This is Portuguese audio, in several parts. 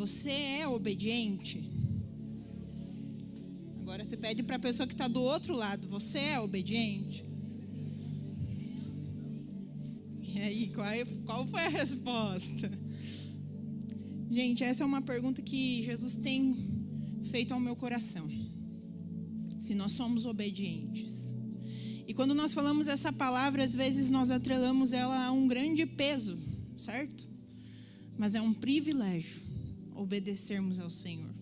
você é obediente? Agora você pede para a pessoa que está do outro lado, você é obediente? E aí, qual foi a resposta? Gente, essa é uma pergunta que Jesus tem feito ao meu coração. Se nós somos obedientes. E quando nós falamos essa palavra, às vezes nós atrelamos ela a um grande peso, certo? Mas é um privilégio obedecermos ao Senhor.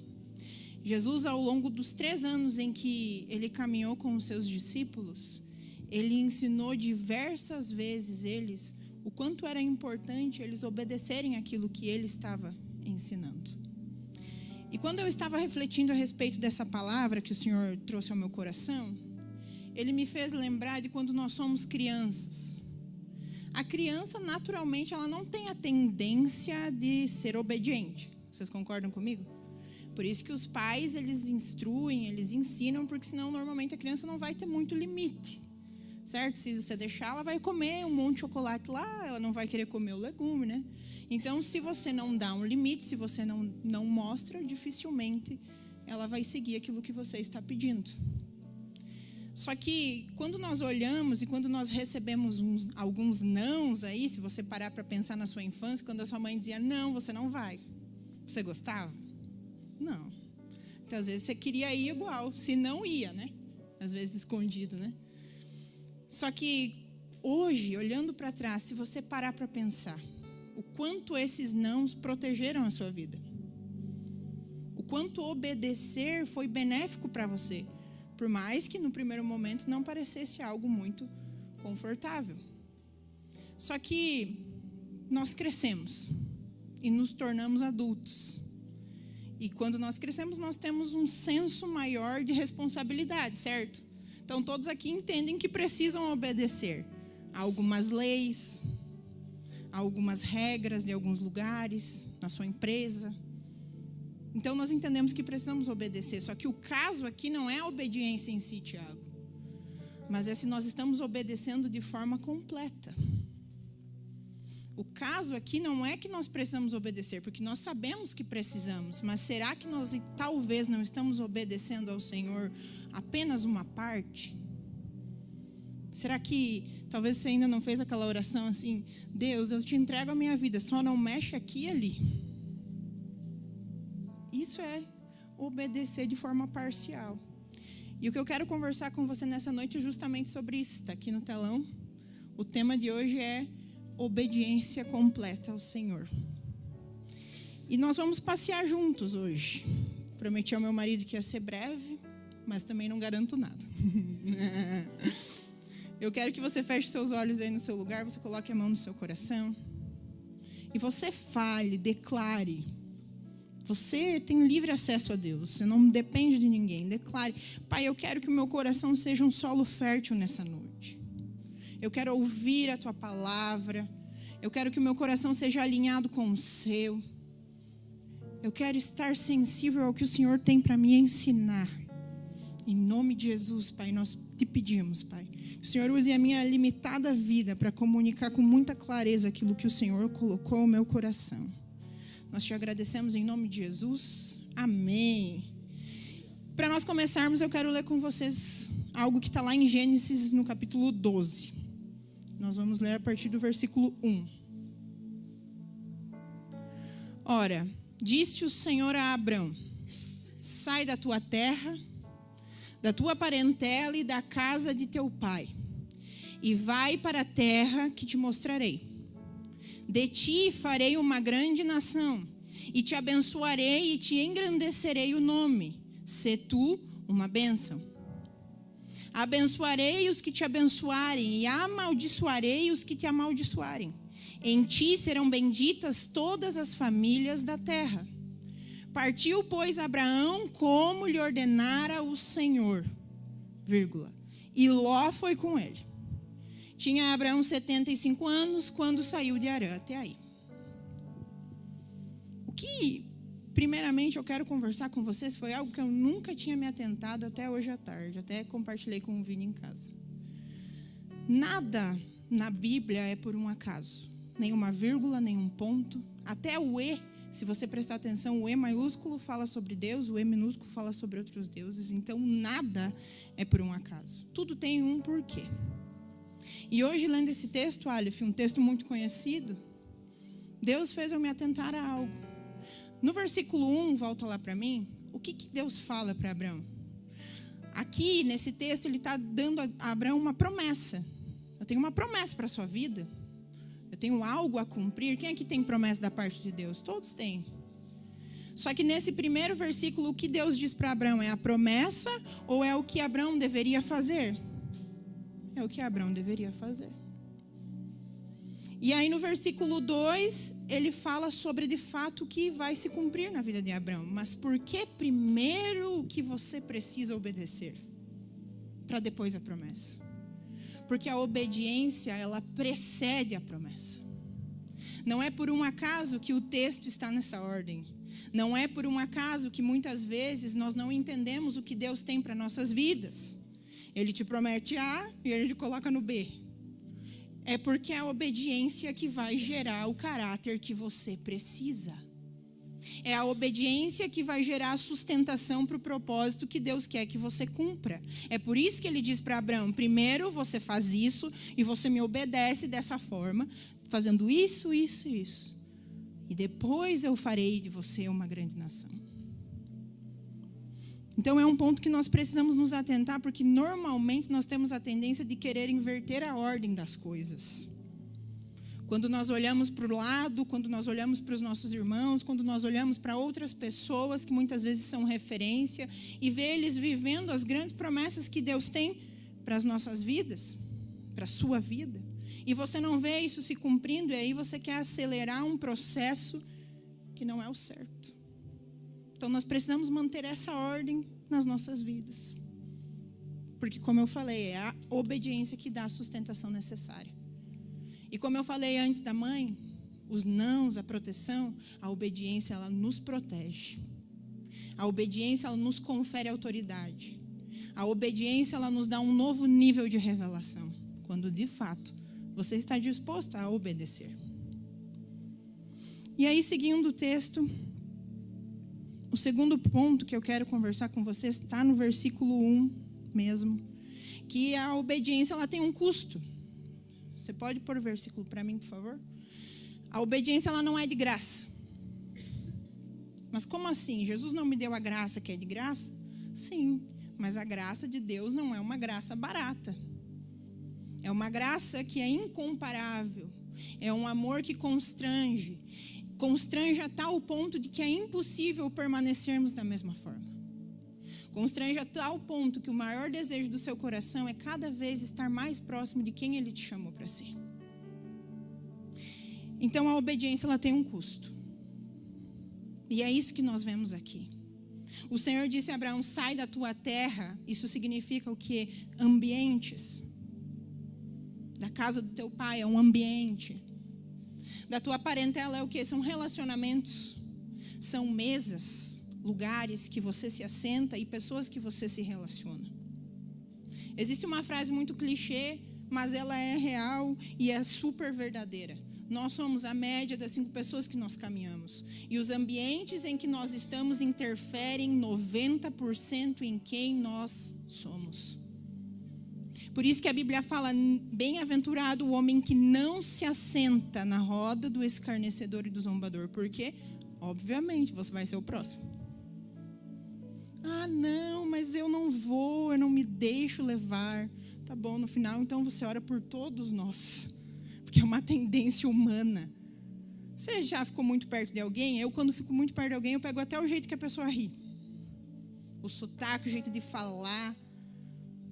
Jesus, ao longo dos 3 anos em que ele caminhou com os seus discípulos, ele ensinou diversas vezes eles o quanto era importante eles obedecerem aquilo que ele estava ensinando. E quando eu estava refletindo a respeito dessa palavra que o Senhor trouxe ao meu coração, ele me fez lembrar de quando nós somos crianças. A criança, naturalmente, ela não tem a tendência de ser obediente. Vocês concordam comigo? Por isso que os pais, eles instruem, eles ensinam, porque senão, normalmente, a criança não vai ter muito limite. Certo? Se você deixar, ela vai comer um monte de chocolate lá, ela não vai querer comer o legume, né? Então, se você não dá um limite, se você não mostra, dificilmente ela vai seguir aquilo que você está pedindo. Só que, quando nós olhamos e quando nós recebemos alguns nãos aí, se você parar para pensar na sua infância, quando a sua mãe dizia, não, você não vai. Você gostava? Não. Então, às vezes, você queria ir igual, se não ia, né? Às vezes, escondido, né? Só que hoje, olhando para trás, se você parar para pensar, o quanto esses nãos protegeram a sua vida, o quanto obedecer foi benéfico para você, por mais que no primeiro momento não parecesse algo muito confortável. Só que nós crescemos e nos tornamos adultos. E quando nós crescemos, nós temos um senso maior de responsabilidade, certo? Então, todos aqui entendem que precisam obedecer a algumas leis, a algumas regras de alguns lugares, na sua empresa. Então, nós entendemos que precisamos obedecer. Só que o caso aqui não é a obediência em si, Tiago, mas é se nós estamos obedecendo de forma completa. O caso aqui não é que nós precisamos obedecer, porque nós sabemos que precisamos, mas será que nós talvez não estamos obedecendo ao Senhor apenas uma parte? Será que talvez você ainda não fez aquela oração assim, Deus, eu te entrego a minha vida, só não mexe aqui e ali? Isso é obedecer de forma parcial. E o que eu quero conversar com você nessa noite é justamente sobre isso. Está aqui no telão. O tema de hoje é obediência completa ao Senhor. E nós vamos passear juntos hoje. Prometi ao meu marido que ia ser breve, mas também não garanto nada. Eu quero que você feche seus olhos aí no seu lugar, você coloque a mão no seu coração. E você fale, declare. Você tem livre acesso a Deus, você não depende de ninguém. Declare, Pai, eu quero que o meu coração seja um solo fértil nessa noite. Eu quero ouvir a Tua palavra. Eu quero que o meu coração seja alinhado com o Seu. Eu quero estar sensível ao que o Senhor tem para me ensinar. Em nome de Jesus, Pai, nós te pedimos, Pai, que o Senhor use a minha limitada vida para comunicar com muita clareza aquilo que o Senhor colocou no meu coração. Nós te agradecemos em nome de Jesus. Amém. Para nós começarmos, eu quero ler com vocês algo que está lá em Gênesis, no capítulo 12. Nós vamos ler a partir do versículo 1. Ora, disse o Senhor a Abrão, sai da tua terra, da tua parentela e da casa de teu pai, e vai para a terra que te mostrarei. De ti farei uma grande nação, e te abençoarei e te engrandecerei o nome. Sê tu uma bênção. Abençoarei os que te abençoarem, e amaldiçoarei os que te amaldiçoarem. Em ti serão benditas todas as famílias da terra. Partiu, pois, Abraão como lhe ordenara o Senhor, e Ló foi com ele. Tinha Abraão 75 anos quando saiu de Harã. Até aí. O que, primeiramente, eu quero conversar com vocês foi algo que eu nunca tinha me atentado até hoje à tarde. Até compartilhei com o Vini em casa. Nada na Bíblia é por um acaso. Nenhuma vírgula, nenhum ponto. Até o E Se você prestar atenção, o E maiúsculo fala sobre Deus, o E minúsculo fala sobre outros deuses. Então, nada é por um acaso. Tudo tem um porquê. E hoje, lendo esse texto, Aleph, um texto muito conhecido, Deus fez eu me atentar a algo. No versículo 1, volta lá para mim, o que Deus fala para Abraão? Aqui, nesse texto, ele está dando a Abraão uma promessa. Eu tenho uma promessa para a sua vida. Eu tenho algo a cumprir. Quem aqui tem promessa da parte de Deus? Todos têm. Só que nesse primeiro versículo, o que Deus diz para Abraão? É a promessa ou é o que Abraão deveria fazer? É o que Abraão deveria fazer. E aí no versículo 2, ele fala sobre de fato o que vai se cumprir na vida de Abraão. Mas por que primeiro o que você precisa obedecer? Para depois a promessa. Porque a obediência, ela precede a promessa. Não é por um acaso que o texto está nessa ordem. Não é por um acaso que muitas vezes nós não entendemos o que Deus tem para nossas vidas. Ele te promete A e ele te coloca no B. É porque é a obediência que vai gerar o caráter que você precisa. É a obediência que vai gerar a sustentação para o propósito que Deus quer que você cumpra. É por isso que ele diz para Abraão, primeiro você faz isso e você me obedece dessa forma, fazendo isso, isso e isso. E depois eu farei de você uma grande nação. Então é um ponto que nós precisamos nos atentar, porque normalmente nós temos a tendência de querer inverter a ordem das coisas. Quando nós olhamos para o lado, quando nós olhamos para os nossos irmãos, quando nós olhamos para outras pessoas que muitas vezes são referência e vê eles vivendo as grandes promessas que Deus tem para as nossas vidas, para a sua vida, e você não vê isso se cumprindo, e aí você quer acelerar um processo que não é o certo. Então, nós precisamos manter essa ordem nas nossas vidas. Porque, como eu falei, é a obediência que dá a sustentação necessária. E como eu falei antes da mãe, os nãos, a proteção, a obediência, ela nos protege. A obediência, ela nos confere autoridade. A obediência, ela nos dá um novo nível de revelação. Quando, de fato, você está disposto a obedecer. E aí, seguindo o texto, o segundo ponto que eu quero conversar com vocês está no versículo 1 mesmo, que a obediência ela tem um custo. Você pode pôr o versículo para mim, por favor? A obediência ela não é de graça. Mas como assim? Jesus não me deu a graça que é de graça? Sim, mas a graça de Deus não é uma graça barata. É uma graça que é incomparável. É um amor que constrange a tal ponto de que é impossível permanecermos da mesma forma. Constrange a tal ponto que o maior desejo do seu coração é cada vez estar mais próximo de quem Ele te chamou para ser. Então a obediência ela tem um custo. E é isso que nós vemos aqui. O Senhor disse a Abraão, sai da tua terra. Isso significa o quê? Ambientes. Da casa do teu pai é um ambiente. Da tua parentela é o quê? São relacionamentos, são mesas, lugares que você se assenta e pessoas que você se relaciona. Existe uma frase muito clichê, mas ela é real e é super verdadeira. Nós somos a média das 5 pessoas que nós caminhamos. E os ambientes em que nós estamos interferem 90% em quem nós somos. Por isso que a Bíblia fala, bem-aventurado o homem que não se assenta na roda do escarnecedor e do zombador. Porque, obviamente, você vai ser o próximo. Ah, não, mas eu não vou, eu não me deixo levar. Tá bom, no final, então, você ora por todos nós. Porque é uma tendência humana. Você já ficou muito perto de alguém? Eu, quando fico muito perto de alguém, eu pego até o jeito que a pessoa ri. O sotaque, o jeito de falar.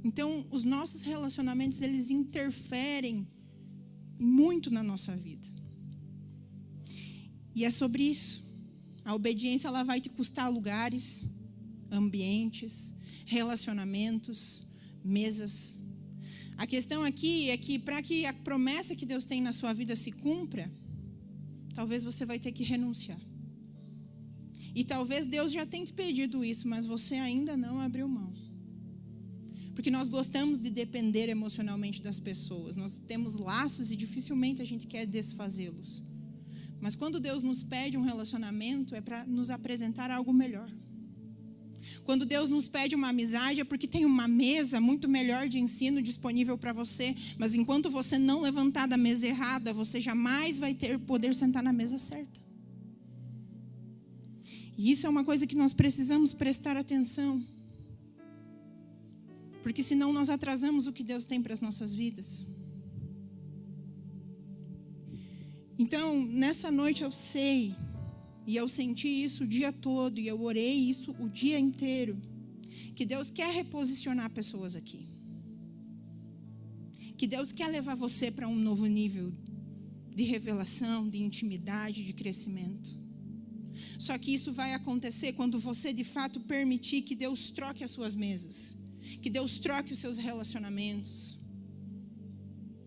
Então, os nossos relacionamentos, eles interferem muito na nossa vida. E é sobre isso. A obediência, ela vai te custar lugares, ambientes, relacionamentos, mesas. A questão aqui é que, para que a promessa que Deus tem na sua vida se cumpra, talvez você vai ter que renunciar. E talvez Deus já tenha te pedido isso, mas você ainda não abriu mão. Porque nós gostamos de depender emocionalmente das pessoas. Nós temos laços e dificilmente a gente quer desfazê-los. Mas quando Deus nos pede um relacionamento, é para nos apresentar algo melhor. Quando Deus nos pede uma amizade, é porque tem uma mesa muito melhor de ensino disponível para você. Mas enquanto você não levantar da mesa errada, você jamais vai poder sentar na mesa certa. E isso é uma coisa que nós precisamos prestar atenção. Porque senão nós atrasamos o que Deus tem para as nossas vidas. Então, nessa noite eu sei, e eu senti isso o dia todo, e eu orei isso o dia inteiro, que Deus quer reposicionar pessoas aqui. Que Deus quer levar você para um novo nível de revelação, de intimidade, de crescimento. Só que isso vai acontecer quando você de fato permitir que Deus troque as suas mesas, que Deus troque os seus relacionamentos.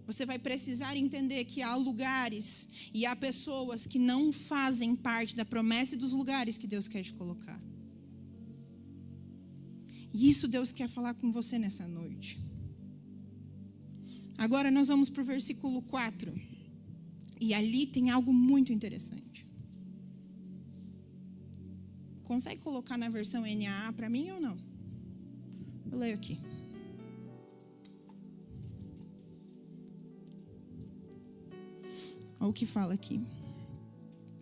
Você vai precisar entender que há lugares e há pessoas que não fazem parte da promessa e dos lugares que Deus quer te colocar. E isso Deus quer falar com você nessa noite. Agora nós vamos para o versículo 4. E ali tem algo muito interessante. Consegue colocar na versão NAA para mim ou não? Eu leio aqui. Olha o que fala aqui,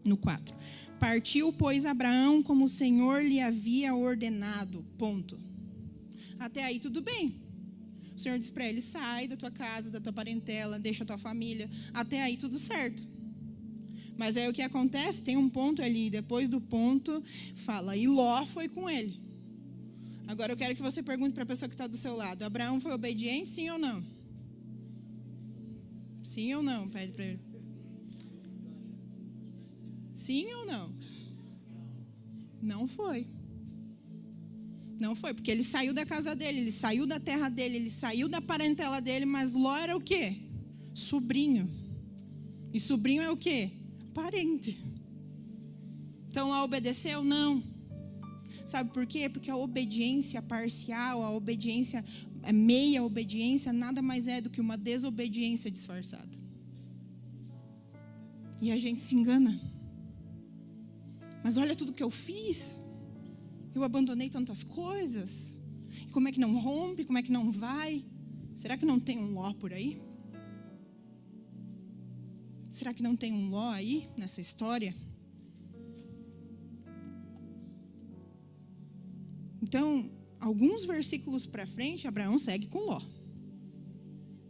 no 4. Partiu, pois, Abraão como o Senhor lhe havia ordenado. Ponto. Até aí tudo bem. O Senhor diz para ele, sai da tua casa, da tua parentela, deixa a tua família. Até aí tudo certo. Mas aí o que acontece? Tem um ponto ali, depois do ponto, fala, e Ló foi com ele. Agora eu quero que você pergunte para a pessoa que está do seu lado, Abraão foi obediente, sim ou não? Sim ou não? Pede para ele. Sim ou não? Não foi. Não foi, porque ele saiu da casa dele, ele saiu da terra dele, ele saiu da parentela dele, mas Ló era o quê? Sobrinho. E sobrinho é o quê? Parente. Então Ló obedeceu? Não. Sabe por quê? Porque a obediência parcial, a obediência, a meia obediência, nada mais é do que uma desobediência disfarçada. E a gente se engana. Mas olha tudo que eu fiz. Eu abandonei tantas coisas. E como é que não rompe? Como é que não vai? Será que não tem um Ló por aí? Será que não tem um Ló aí nessa história? Então, alguns versículos para frente, Abraão segue com Ló.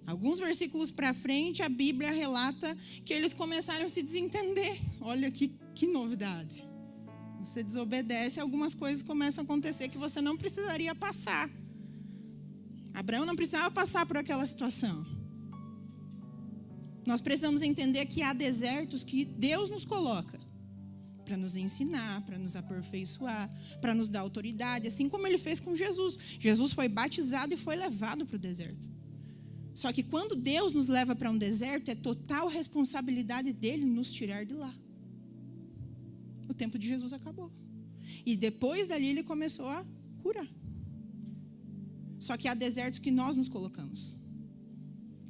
Alguns versículos para frente, a Bíblia relata que eles começaram a se desentender. Olha que novidade. Você desobedece, algumas coisas começam a acontecer que você não precisaria passar. Abraão não precisava passar por aquela situação. Nós precisamos entender que há desertos que Deus nos coloca para nos ensinar, para nos aperfeiçoar, para nos dar autoridade, assim como Ele fez com Jesus. Jesus foi batizado e foi levado para o deserto. Só que quando Deus nos leva para um deserto, é total responsabilidade dEle nos tirar de lá. O tempo de Jesus acabou. E depois dali Ele começou a curar. Só que há desertos que nós nos colocamos.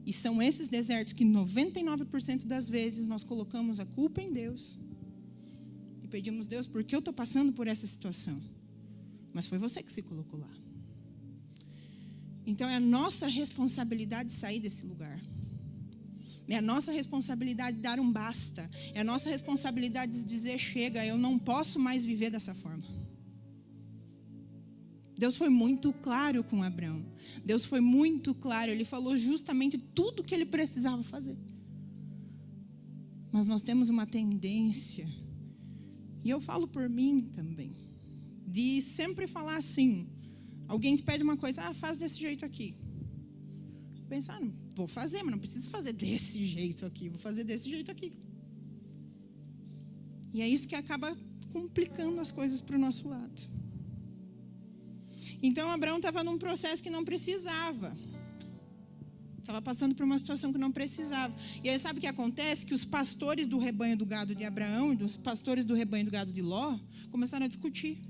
E são esses desertos que 99% das vezes nós colocamos a culpa em Deus. E pedimos, Deus, por que eu estou passando por essa situação? Mas foi você que se colocou lá. Então é a nossa responsabilidade sair desse lugar. É a nossa responsabilidade dar um basta. É a nossa responsabilidade dizer, chega, eu não posso mais viver dessa forma. Deus foi muito claro com Abraão. Deus foi muito claro. Ele falou justamente tudo o que ele precisava fazer. Mas nós temos uma tendência, e eu falo por mim também, de sempre falar assim. Alguém te pede uma coisa, faz desse jeito aqui. Pensar, vou fazer, mas não preciso fazer desse jeito aqui. Vou fazer desse jeito aqui. E é isso que acaba complicando as coisas para o nosso lado. Então, Abraão estava num processo que não precisava. Estava passando por uma situação que não precisava. E aí sabe o que acontece? Que os pastores do rebanho do gado de Abraão e dos pastores do rebanho do gado de Ló começaram a discutir.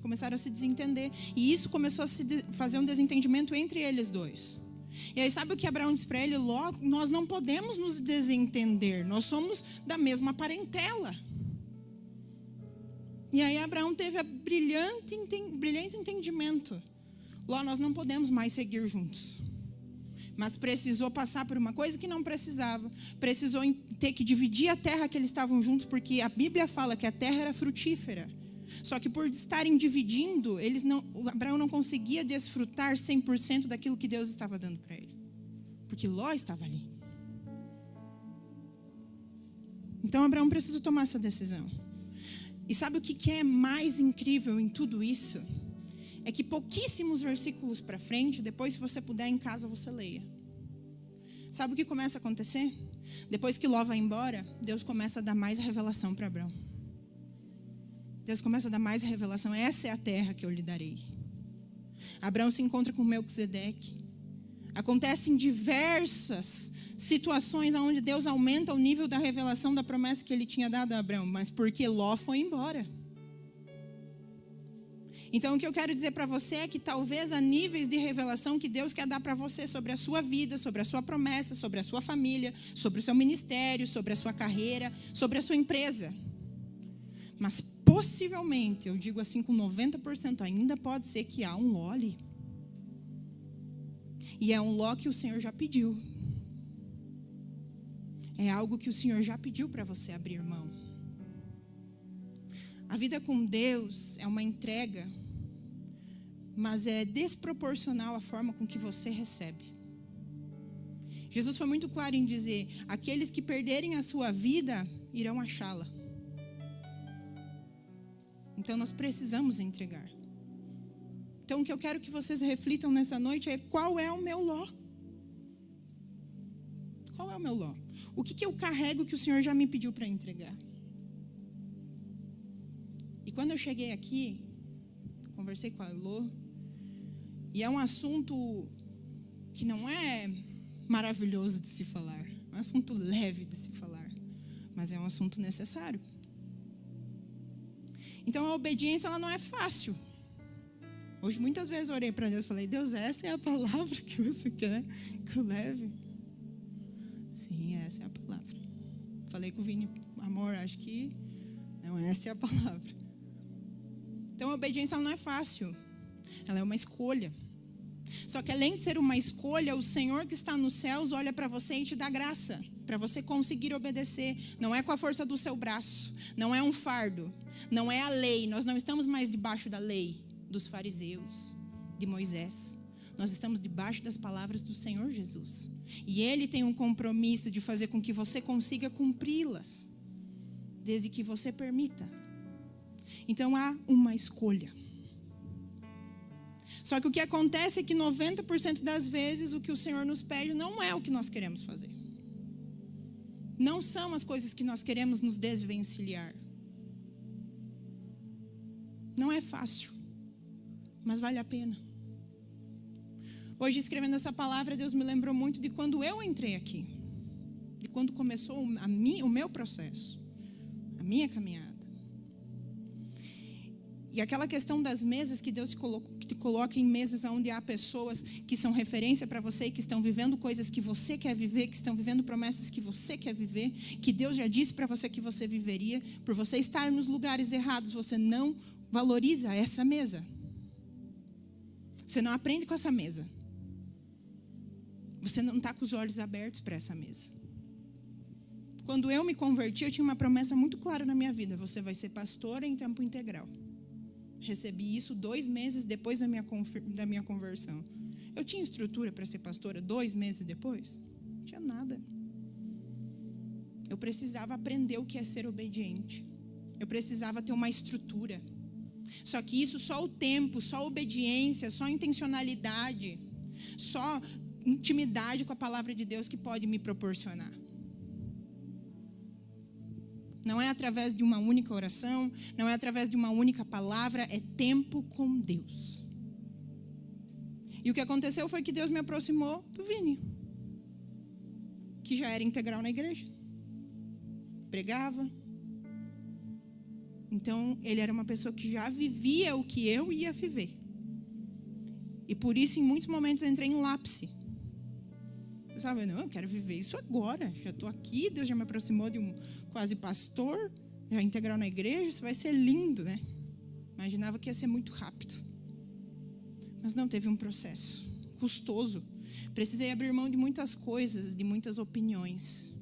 Começaram a se desentender. E isso começou a se fazer um desentendimento entre eles dois. E aí sabe o que Abraão disse para ele? Logo, nós não podemos nos desentender, nós somos da mesma parentela. E aí Abraão teve a brilhante entendimento. Ló, nós não podemos mais seguir juntos. Mas precisou passar por uma coisa que não precisava. Precisou ter que dividir a terra que eles estavam juntos, porque a Bíblia fala que a terra era frutífera. Só que por estarem dividindo, Abraão não conseguia desfrutar 100% daquilo que Deus estava dando para ele. Porque Ló estava ali. Então Abraão precisou tomar essa decisão. E sabe o que é mais incrível em tudo isso? É que pouquíssimos versículos para frente, depois, se você puder em casa, você leia. Sabe o que começa a acontecer? Depois que Ló vai embora, Deus começa a dar mais revelação para Abraão. Deus começa a dar mais revelação. Essa é a terra que eu lhe darei. Abraão se encontra com Melquisedeque. Acontecem diversas situações onde Deus aumenta o nível da revelação da promessa que ele tinha dado a Abraão, mas porque Ló foi embora. Então o que eu quero dizer para você é que talvez há níveis de revelação que Deus quer dar para você sobre a sua vida, sobre a sua promessa, sobre a sua família, sobre o seu ministério, sobre a sua carreira, sobre a sua empresa. Mas possivelmente, eu digo assim com 90%, ainda pode ser que há um Ló ali. E é um Ló que o Senhor já pediu. É algo que o Senhor já pediu para você abrir mão. A vida com Deus é uma entrega, mas é desproporcional a forma com que você recebe. Jesus foi muito claro em dizer: aqueles que perderem a sua vida irão achá-la. Então nós precisamos entregar. Então o que eu quero que vocês reflitam nessa noite é: qual é o meu Ló? Qual é o meu Ló? O que eu carrego que o Senhor já me pediu para entregar? E quando eu cheguei aqui, conversei com a Lô, e é um assunto que não é maravilhoso de se falar, é um assunto leve de se falar, mas é um assunto necessário. Então a obediência, ela não é fácil. Hoje muitas vezes eu orei para Deus e falei: Deus, essa é a palavra que você quer que eu leve? Sim, essa é a palavra. Falei com o Vini: amor, acho que não, essa é a palavra. Então a obediência, ela não é fácil. Ela é uma escolha. Só que além de ser uma escolha, o Senhor que está nos céus olha para você e te dá graça para você conseguir obedecer. Não é com a força do seu braço, não é um fardo, não é a lei. Nós não estamos mais debaixo da lei dos fariseus, de Moisés. Nós estamos debaixo das palavras do Senhor Jesus. E Ele tem um compromisso de fazer com que você consiga cumpri-las, desde que você permita. Então há uma escolha. Só que o que acontece é que 90% das vezes o que o Senhor nos pede não é o que nós queremos fazer. Não são as coisas que nós queremos nos desvencilhar. Não é fácil, mas vale a pena. Hoje, escrevendo essa palavra, Deus me lembrou muito de quando eu entrei aqui, de quando começou o meu processo, a minha caminhada. E aquela questão das mesas que Deus te coloca em mesas onde há pessoas que são referência para você e que estão vivendo coisas que você quer viver, que estão vivendo promessas que você quer viver, que Deus já disse para você que você viveria. Por você estar nos lugares errados, você não valoriza essa mesa. Você não aprende com essa mesa. Você não está com os olhos abertos para essa mesa. Quando eu me converti, eu tinha uma promessa muito clara na minha vida: você vai ser pastora em tempo integral. Recebi isso 2 meses depois da minha conversão. Eu tinha estrutura para ser pastora 2 meses depois? Não tinha nada. Eu precisava aprender o que é ser obediente. Eu precisava ter uma estrutura. Só que isso só o tempo, só a obediência, só a intencionalidade, só intimidade com a palavra de Deus que pode me proporcionar. Não é através de uma única oração, não é através de uma única palavra, é tempo com Deus. E o que aconteceu foi que Deus me aproximou do Vini, que já era integral na igreja, pregava. Então, ele era uma pessoa que já vivia o que eu ia viver. E por isso, em muitos momentos, eu entrei em lapse. Sabe, não, eu quero viver isso agora. Já estou aqui, Deus já me aproximou de um quase pastor, já integral na igreja, isso vai ser lindo, né? Imaginava que ia ser muito rápido. Mas não, teve um processo custoso. Precisei abrir mão de muitas coisas, de muitas opiniões,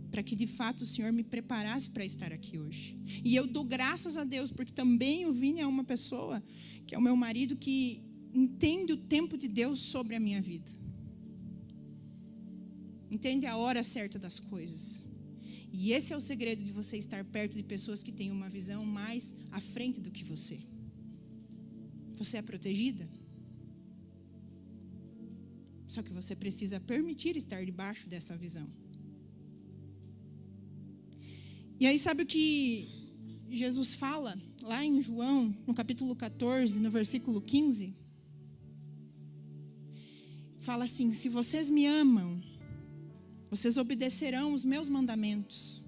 para que de fato o Senhor me preparasse para estar aqui hoje. E eu dou graças a Deus, porque também o Vini é uma pessoa, que é o meu marido, que entende o tempo de Deus sobre a minha vida. Entende a hora certa das coisas. E esse é o segredo de você estar perto de pessoas que têm uma visão mais à frente do que você. Você é protegida? Só que você precisa permitir estar debaixo dessa visão. E aí sabe o que Jesus fala lá em João, no capítulo 14, no versículo 15? Fala assim: se vocês me amam, vocês obedecerão os meus mandamentos.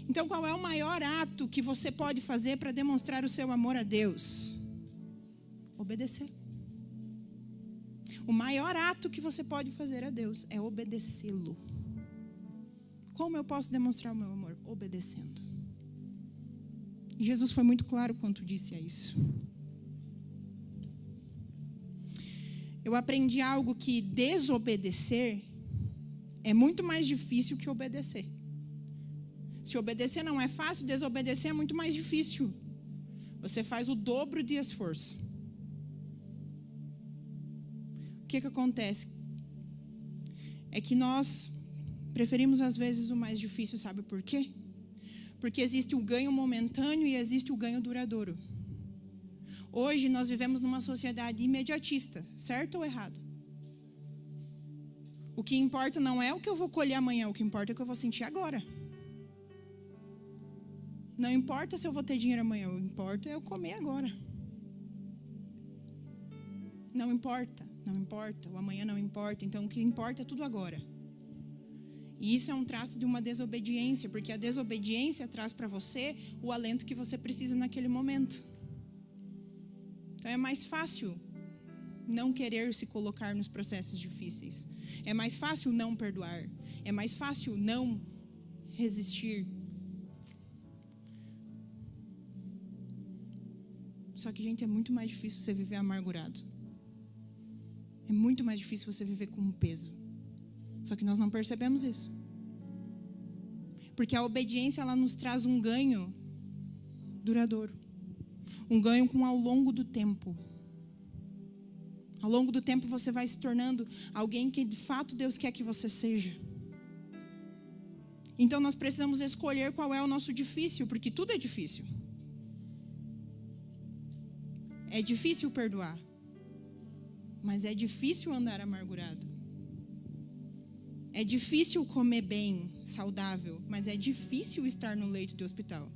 Então, qual é o maior ato que você pode fazer para demonstrar o seu amor a Deus? Obedecer. O maior ato que você pode fazer a Deus é obedecê-lo. Como eu posso demonstrar o meu amor? Obedecendo. E Jesus foi muito claro quanto disse a isso. Eu aprendi algo, que desobedecer é muito mais difícil que obedecer. Se obedecer não é fácil, desobedecer é muito mais difícil. Você faz o dobro de esforço. O que acontece? É que nós preferimos às vezes o mais difícil, sabe por quê? Porque existe o ganho momentâneo e existe o ganho duradouro. Hoje nós vivemos numa sociedade imediatista, certo ou errado? O que importa não é o que eu vou colher amanhã, o que importa é o que eu vou sentir agora. Não importa se eu vou ter dinheiro amanhã, o que importa é eu comer agora. Não importa, o amanhã não importa, então o que importa é tudo agora. E isso é um traço de uma desobediência, porque a desobediência traz para você o alento que você precisa naquele momento. Então é mais fácil não querer se colocar nos processos difíceis. É mais fácil não perdoar. É mais fácil não resistir. Só que, gente, é muito mais difícil você viver amargurado. É muito mais difícil você viver com um peso. Só que nós não percebemos isso. Porque a obediência, ela nos traz um ganho duradouro. Um ganho ao longo do tempo. Ao longo do tempo você vai se tornando alguém que de fato Deus quer que você seja. Então nós precisamos escolher qual é o nosso difícil, porque tudo é difícil. É difícil perdoar, mas é difícil andar amargurado. É difícil comer bem, saudável, mas é difícil estar no leito de hospital.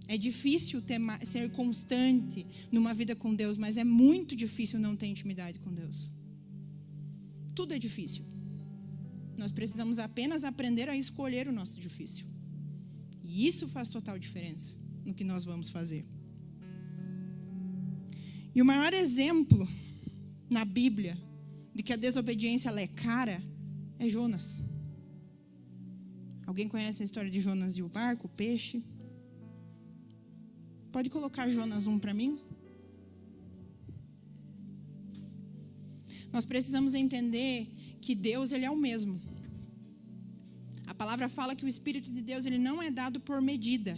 É difícil ser constante numa vida com Deus, mas é muito difícil não ter intimidade com Deus. Tudo é difícil. Nós precisamos apenas aprender a escolher o nosso difícil. E isso faz total diferença no que nós vamos fazer. E o maior exemplo na Bíblia de que a desobediência ela é cara é Jonas. Alguém conhece a história de Jonas e o barco, o peixe? Pode colocar Jonas 1 para mim? Nós precisamos entender que Deus, ele é o mesmo. A palavra fala que o Espírito de Deus, ele não é dado por medida.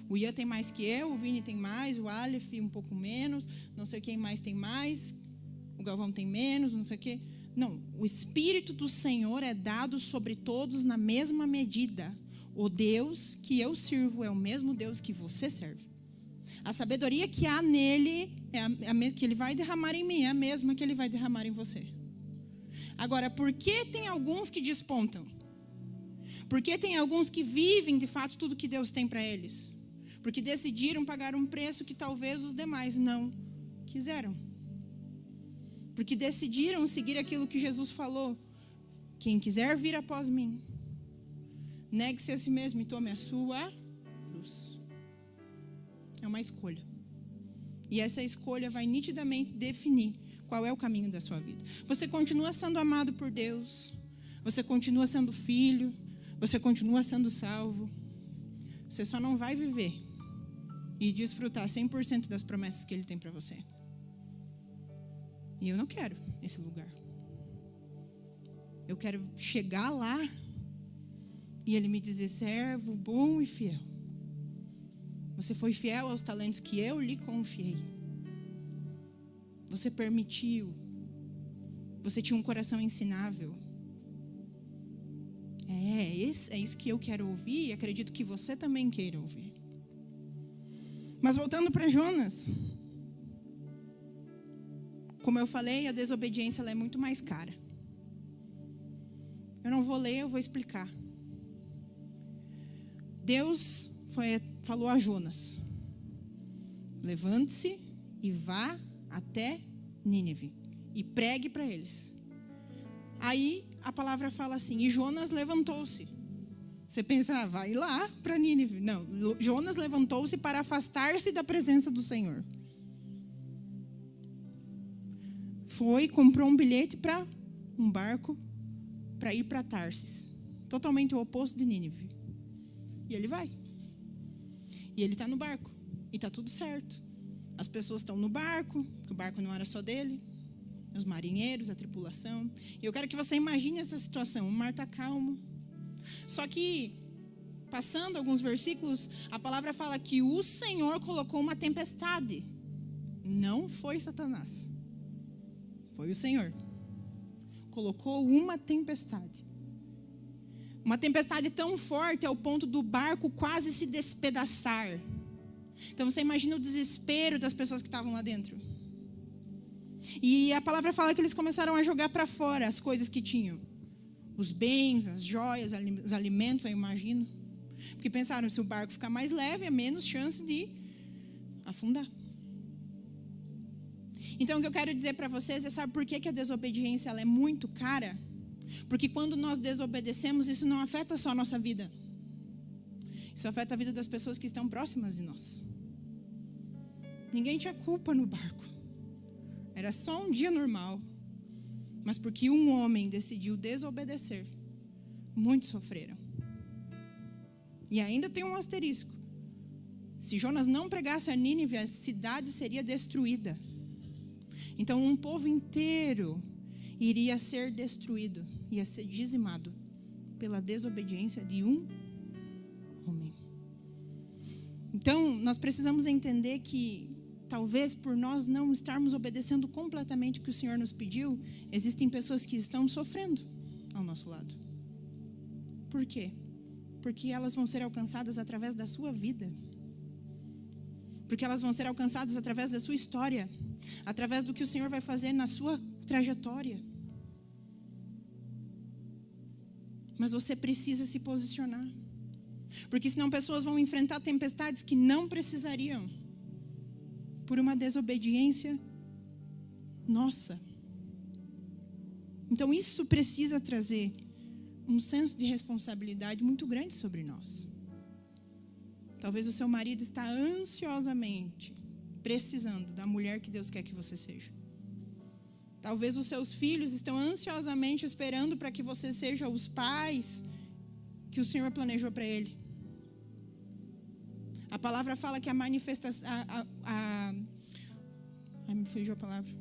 O Ian tem mais que eu, o Vini tem mais, o Aleph um pouco menos, não sei quem mais tem mais, o Galvão tem menos, não sei o quê. Não, o Espírito do Senhor é dado sobre todos na mesma medida. O Deus que eu sirvo é o mesmo Deus que você serve. A sabedoria que há nele, que ele vai derramar em mim, é a mesma que ele vai derramar em você. Agora, por que tem alguns que despontam? Por que tem alguns que vivem, de fato, tudo que Deus tem para eles? Porque decidiram pagar um preço que talvez os demais não quiseram. Porque decidiram seguir aquilo que Jesus falou. Quem quiser vir após mim, negue-se a si mesmo e tome a sua cruz. É uma escolha. E essa escolha vai nitidamente definir qual é o caminho da sua vida. Você continua sendo amado por Deus. Você continua sendo filho. Você continua sendo salvo. Você só não vai viver e desfrutar 100% das promessas que Ele tem para você. E eu não quero esse lugar. Eu quero chegar lá e Ele me dizer: servo bom e fiel. Você foi fiel aos talentos que eu lhe confiei. Você permitiu. Você tinha um coração ensinável. É isso que eu quero ouvir e acredito que você também queira ouvir. Mas voltando para Jonas. Como eu falei, a desobediência ela é muito mais cara. Eu não vou ler, eu vou explicar. Deus falou a Jonas: levante-se e vá até Nínive e pregue para eles. Aí a palavra fala assim: e Jonas levantou-se. Você pensa, vai lá para Nínive. Não, Jonas levantou-se para afastar-se da presença do Senhor. Foi, comprou um bilhete para um barco para ir para Tarsis. Totalmente o oposto de Nínive. E ele vai. E ele está no barco. E está tudo certo. As pessoas estão no barco, porque o barco não era só dele. Os marinheiros, a tripulação. E eu quero que você imagine essa situação. O mar está calmo. Só que, passando alguns versículos, a palavra fala que o Senhor colocou uma tempestade. Não foi Satanás. Foi o Senhor. Colocou uma tempestade. Uma tempestade tão forte ao ponto do barco quase se despedaçar. Então você imagina o desespero das pessoas que estavam lá dentro. E a palavra fala que eles começaram a jogar para fora as coisas que tinham. Os bens, as joias, os alimentos, eu imagino. Porque pensaram, se o barco ficar mais leve, é menos chance de afundar. Então, o que eu quero dizer para vocês é, sabe por que a desobediência ela é muito cara? Porque quando nós desobedecemos, isso não afeta só a nossa vida. Isso afeta a vida das pessoas que estão próximas de nós. Ninguém tinha culpa no barco. Era só um dia normal. Mas porque um homem decidiu desobedecer, muitos sofreram. E ainda tem um asterisco. Se Jonas não pregasse a Nínive, a cidade seria destruída. Então um povo inteiro iria ser destruído, ia ser dizimado pela desobediência de um homem. Então nós precisamos entender que talvez por nós não estarmos obedecendo completamente o que o Senhor nos pediu, existem pessoas que estão sofrendo ao nosso lado. Por quê? Porque elas vão ser alcançadas através da sua vida. Porque elas vão ser alcançadas através da sua história, através do que o Senhor vai fazer na sua trajetória. Mas você precisa se posicionar. Porque senão pessoas vão enfrentar tempestades que não precisariam, por uma desobediência nossa. Então isso precisa trazer um senso de responsabilidade muito grande sobre nós. Talvez o seu marido está ansiosamente precisando da mulher que Deus quer que você seja. Talvez os seus filhos estão ansiosamente esperando para que você seja os pais que o Senhor planejou para ele. A palavra fala que a manifestação, me fugiu a palavra.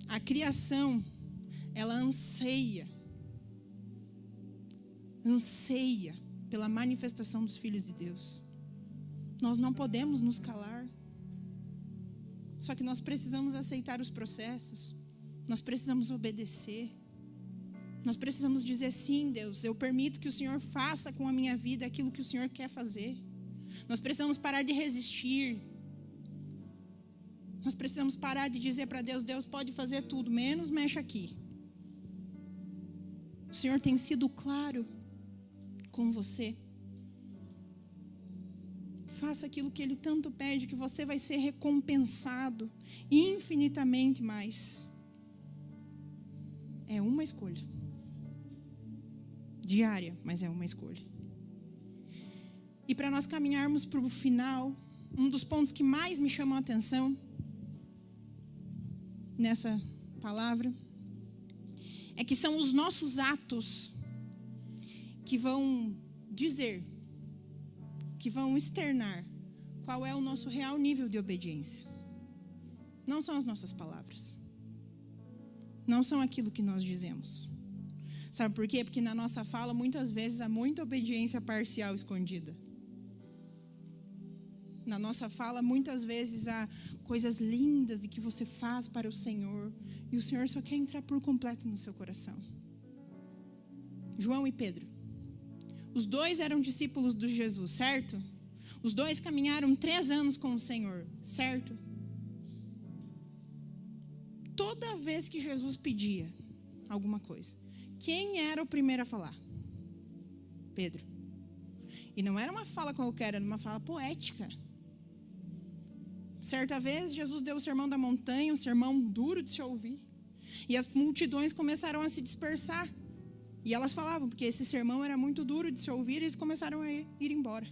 A criação, ela anseia pela manifestação dos filhos de Deus. Nós não podemos nos calar. Só que nós precisamos aceitar os processos. Nós precisamos obedecer. Nós precisamos dizer: sim, Deus, eu permito que o Senhor faça com a minha vida aquilo que o Senhor quer fazer. Nós precisamos parar de resistir. Nós precisamos parar de dizer para Deus: Deus pode fazer tudo, menos mexe aqui. O Senhor tem sido claro com você. Faça aquilo que Ele tanto pede, que você vai ser recompensado infinitamente mais. É uma escolha. Diária, mas é uma escolha. E para nós caminharmos para o final, um dos pontos que mais me chamou a atenção nessa palavra é que são os nossos atos que vão dizer, que vão externar qual é o nosso real nível de obediência. Não são as nossas palavras. Não são aquilo que nós dizemos. Sabe por quê? Porque na nossa fala, muitas vezes, há muita obediência parcial escondida. Na nossa fala, muitas vezes, há coisas lindas de que você faz para o Senhor. E o Senhor só quer entrar por completo no seu coração. João e Pedro. Os dois eram discípulos de Jesus, certo? Os dois caminharam 3 anos com o Senhor, certo? Toda vez que Jesus pedia alguma coisa, quem era o primeiro a falar? Pedro. E não era uma fala qualquer, era uma fala poética. Certa vez, Jesus deu o sermão da montanha, um sermão duro de se ouvir. E as multidões começaram a se dispersar. E elas falavam, porque esse sermão era muito duro de se ouvir, e eles começaram a ir embora.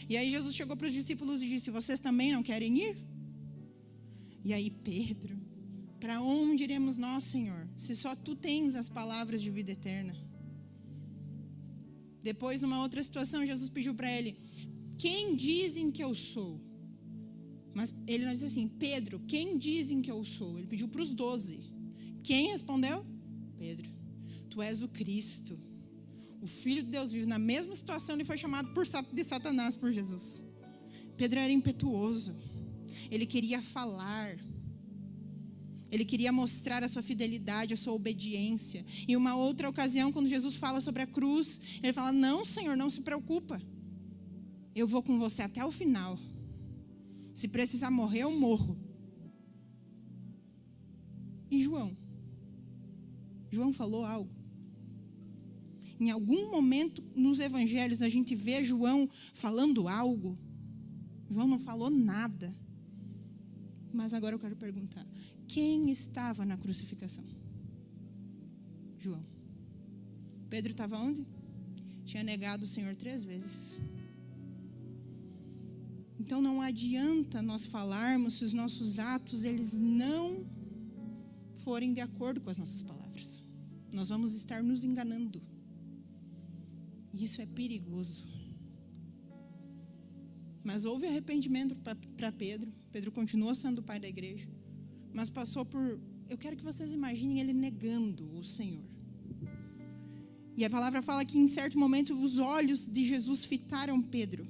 E aí Jesus chegou para os discípulos e disse, vocês também não querem ir? E aí Pedro, para onde iremos nós, Senhor? Se só Tu tens as palavras de vida eterna. Depois, numa outra situação, Jesus pediu para ele, quem dizem que eu sou? Mas ele não disse assim, Pedro, quem dizem que eu sou? Ele pediu para os 12. Quem respondeu? Pedro. Tu és o Cristo, o Filho de Deus vivo. Na mesma situação, ele foi chamado de Satanás por Jesus. Pedro era impetuoso. Ele queria falar. Ele queria mostrar a sua fidelidade, a sua obediência. Em uma outra ocasião, quando Jesus fala sobre a cruz, ele fala, não, Senhor, não se preocupa. Eu vou com você até o final. Se precisar morrer, eu morro. E João? João falou algo. Em algum momento nos evangelhos a gente vê João falando algo. João não falou nada. Mas agora eu quero perguntar, quem estava na crucificação? João. Pedro estava onde? Tinha negado o Senhor 3 vezes. Então não adianta nós falarmos se os nossos atos eles não forem de acordo com as nossas palavras. Nós vamos estar nos enganando. Isso é perigoso. Mas houve arrependimento para Pedro. Pedro continuou sendo o pai da igreja. Mas passou por... Eu quero que vocês imaginem ele negando o Senhor. E a palavra fala que em certo momento os olhos de Jesus fitaram Pedro.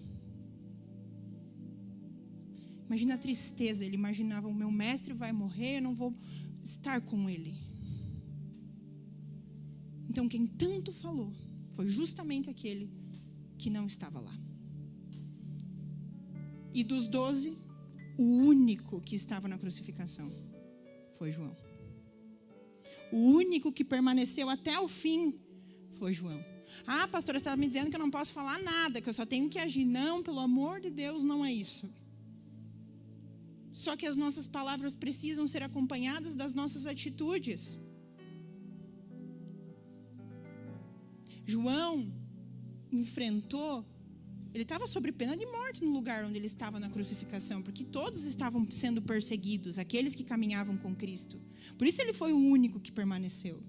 Imagina a tristeza. Ele imaginava, o meu mestre vai morrer, eu não vou estar com ele. Então quem tanto falou foi justamente aquele que não estava lá. E dos 12, o único que estava na crucificação foi João. O único que permaneceu até o fim foi João. Ah, pastora, você estava me dizendo que eu não posso falar nada, que eu só tenho que agir. Não, pelo amor de Deus, não é isso. Só que as nossas palavras precisam ser acompanhadas das nossas atitudes. João enfrentou, ele estava sob pena de morte no lugar onde ele estava na crucificação, porque todos estavam sendo perseguidos, aqueles que caminhavam com Cristo. Por isso ele foi o único que permaneceu.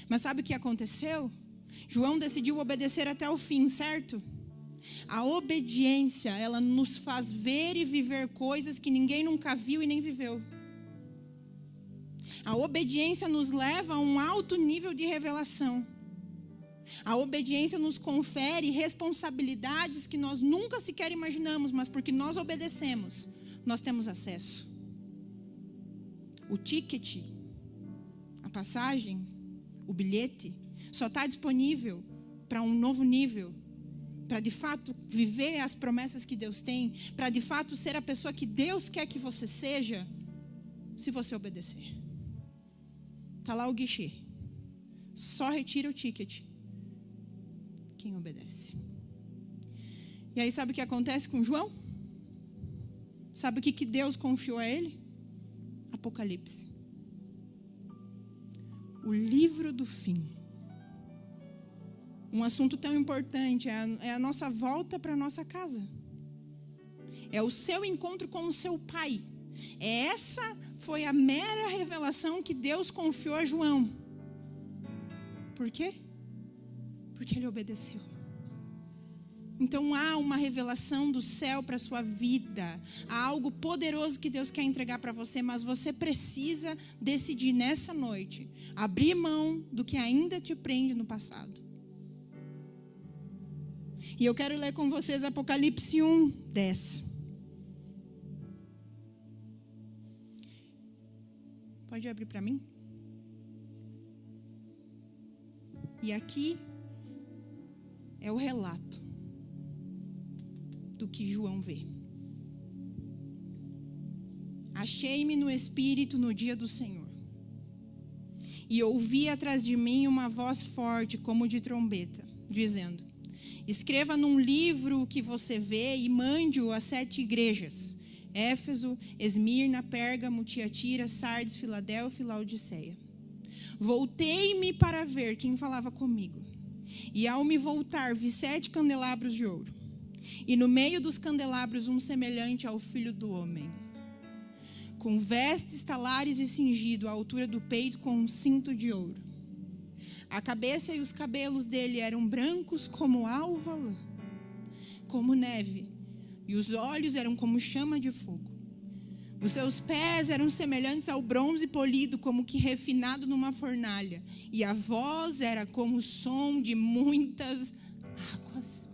Mas sabe o que aconteceu? João decidiu obedecer até o fim, certo? A obediência, ela nos faz ver e viver coisas que ninguém nunca viu e nem viveu. A obediência nos leva a um alto nível de revelação. A obediência nos confere responsabilidades que nós nunca sequer imaginamos, mas porque nós obedecemos, nós temos acesso. O ticket, a passagem, o bilhete, só está disponível para um novo nível, para de fato viver as promessas que Deus tem, para de fato ser a pessoa que Deus quer que você seja, se você obedecer. Está lá o guichê, só retira o ticket quem obedece. E aí sabe o que acontece com João? Sabe o que Deus confiou a ele? Apocalipse. O livro do fim. Um assunto tão importante, é a nossa volta para a nossa casa. É o seu encontro com o seu pai. É essa foi a mera revelação que Deus confiou a João. Por quê? Porque ele obedeceu. Então há uma revelação do céu para a sua vida. Há algo poderoso que Deus quer entregar para você, mas você precisa decidir nessa noite abrir mão do que ainda te prende no passado. E eu quero ler com vocês Apocalipse 1:10. Pode abrir para mim? E aqui é o relato do que João vê. Achei-me no Espírito no dia do Senhor, e ouvi atrás de mim uma voz forte como de trombeta, dizendo: escreva num livro o que você vê e mande-o às 7 igrejas: Éfeso, Esmirna, Pérgamo, Tiatira, Sardes, Filadélfia e Laodiceia. Voltei-me para ver quem falava comigo, e ao me voltar vi 7 candelabros de ouro, e no meio dos candelabros um semelhante ao Filho do Homem, com vestes talares e cingido à altura do peito com um cinto de ouro. A cabeça e os cabelos dele eram brancos como alva lã, como neve, e os olhos eram como chama de fogo. Os seus pés eram semelhantes ao bronze polido, como que refinado numa fornalha, e a voz era como o som de muitas águas.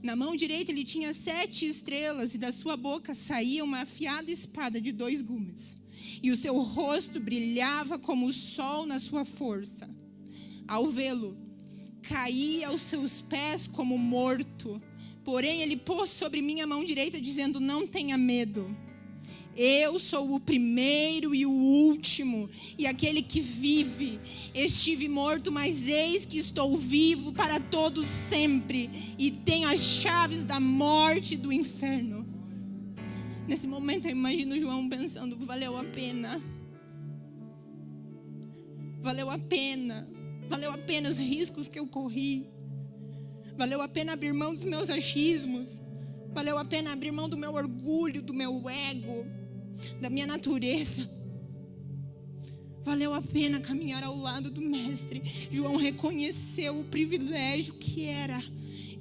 Na mão direita ele tinha 7 estrelas, e da sua boca saía uma afiada espada de 2 gumes. E o seu rosto brilhava como o sol na sua força. Ao vê-lo, caí aos seus pés como morto. Porém ele pôs sobre mim a mão direita, dizendo: não tenha medo. Eu sou o primeiro e o último, e aquele que vive. Estive morto, mas eis que estou vivo para todo sempre, e tenho as chaves da morte e do inferno. Nesse momento eu imagino João pensando: valeu a pena. Valeu a pena. Valeu a pena os riscos que eu corri. Valeu a pena abrir mão dos meus achismos. Valeu a pena abrir mão do meu orgulho, do meu ego, da minha natureza. Valeu a pena caminhar ao lado do Mestre. João reconheceu o privilégio que era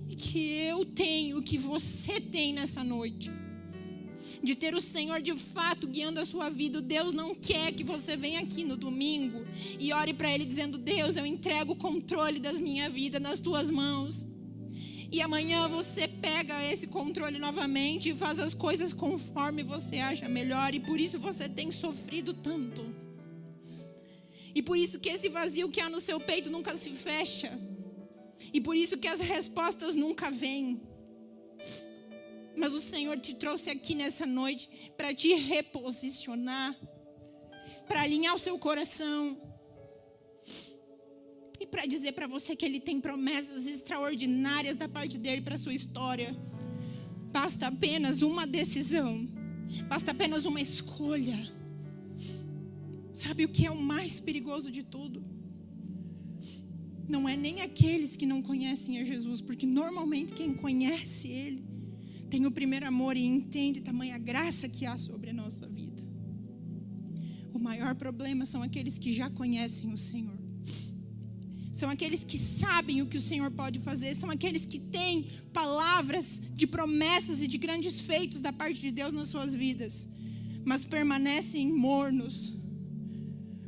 e que eu tenho, que você tem nessa noite, de ter o Senhor de fato guiando a sua vida. Deus não quer que você venha aqui no domingo e ore para Ele dizendo: Deus, eu entrego o controle da minha vida nas tuas mãos. E amanhã você pega esse controle novamente e faz as coisas conforme você acha melhor. E por isso você tem sofrido tanto. E por isso que esse vazio que há no seu peito nunca se fecha. E por isso que as respostas nunca vêm. Mas o Senhor te trouxe aqui nessa noite para te reposicionar, para alinhar o seu coração e para dizer para você que Ele tem promessas extraordinárias da parte dEle para a sua história. Basta apenas uma decisão, basta apenas uma escolha. Sabe o que é o mais perigoso de tudo? Não é nem aqueles que não conhecem a Jesus, porque normalmente quem conhece Ele tem o primeiro amor e entende tamanha graça que há sobre a nossa vida. O maior problema são aqueles que já conhecem o Senhor. São aqueles que sabem o que o Senhor pode fazer. São aqueles que têm palavras de promessas e de grandes feitos da parte de Deus nas suas vidas, mas permanecem mornos,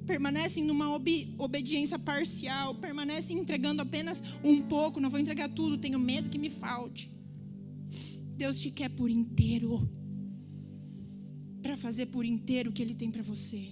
permanecem numa obediência parcial, permanecem entregando apenas um pouco. Não vou entregar tudo, tenho medo que me falte. Deus te quer por inteiro, para fazer por inteiro o que Ele tem para você.